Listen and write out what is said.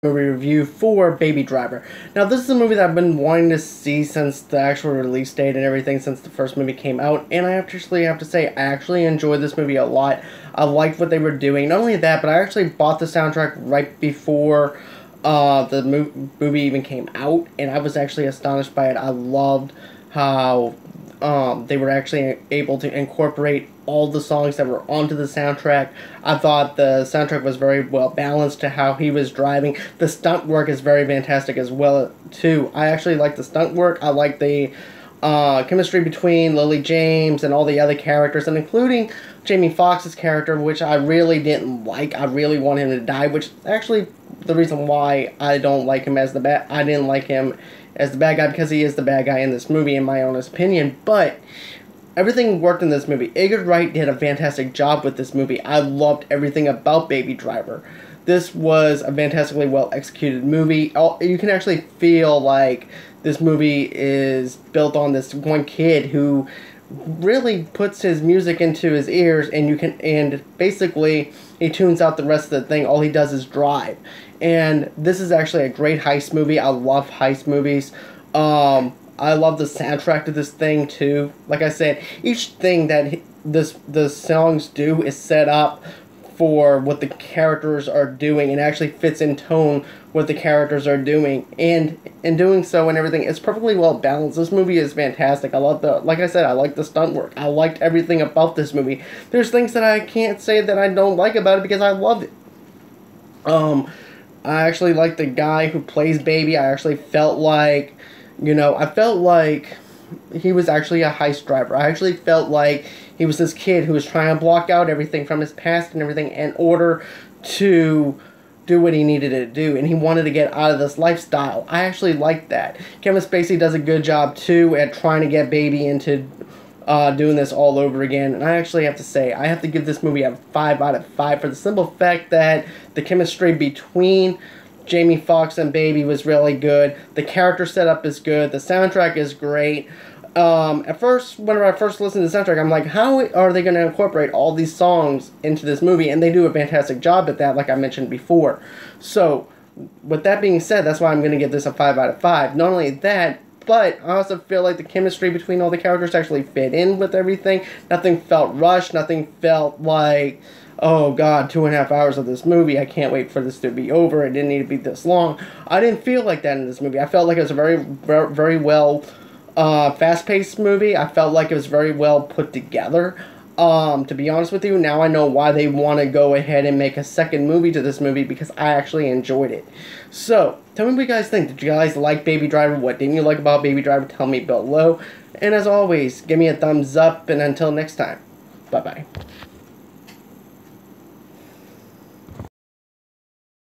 movie review for Baby Driver. Now, this is a movie that I've been wanting to see since the actual release date and everything, since the first movie came out, and I actually have to say, I actually enjoyed this movie a lot. I liked what they were doing. Not only that, but I actually bought the soundtrack right before the movie even came out, and I was actually astonished by it. I loved how they were actually able to incorporate all the songs that were onto the soundtrack. I thought the soundtrack was very well balanced to how he was driving. The stunt work is very fantastic as well, too. I actually like the stunt work. I like the chemistry between Lily James and all the other characters, and including Jamie Foxx's character, which I really didn't like. I really want him to die, which actually the reason why I don't like him as the bad. I didn't like him as the bad guy because he is the bad guy in this movie, in my honest opinion. But everything worked in this movie. Edgar Wright did a fantastic job with this movie. I loved everything about Baby Driver. This was a fantastically well executed movie. You can actually feel like this movie is built on this one kid who really puts his music into his ears, and basically he tunes out the rest of the thing. All he does is drive. And this is actually a great heist movie. I love heist movies. I love the soundtrack to this thing too. Like I said, each thing that the songs do is set up for what the characters are doing, and actually fits in tone what the characters are doing, and in doing so and everything, it's perfectly well balanced. This movie is fantastic. I love like I said, I like the stunt work. I liked everything about this movie. There's things that I can't say that I don't like about it because I love it. I actually like the guy who plays Baby. I actually felt like, I felt like he was actually a heist driver. I actually felt like he was this kid who was trying to block out everything from his past and everything in order to do what he needed to do, and he wanted to get out of this lifestyle. I actually liked that. Kevin Spacey does a good job too at trying to get Baby into doing this all over again, and I actually have to say, I have to give this movie a 5 out of 5 for the simple fact that the chemistry between Jamie Foxx and Baby was really good. The character setup is good. The soundtrack is great. At first, whenever I first listened to the soundtrack, I'm like, how are they going to incorporate all these songs into this movie? And they do a fantastic job at that, like I mentioned before. So, with that being said, that's why I'm going to give this a 5 out of 5. Not only that, but I also feel like the chemistry between all the characters actually fit in with everything. Nothing felt rushed. Nothing felt like, oh god, 2.5 hours of this movie, I can't wait for this to be over, it didn't need to be this long. I didn't feel like that in this movie. I felt like it was a very, very well fast-paced movie. I felt like it was very well put together. To be honest with you, now I know why they want to go ahead and make a second movie to this movie, because I actually enjoyed it. So, tell me what you guys think. Did you guys like Baby Driver? What didn't you like about Baby Driver? Tell me below. And as always, give me a thumbs up, and until next time, bye-bye.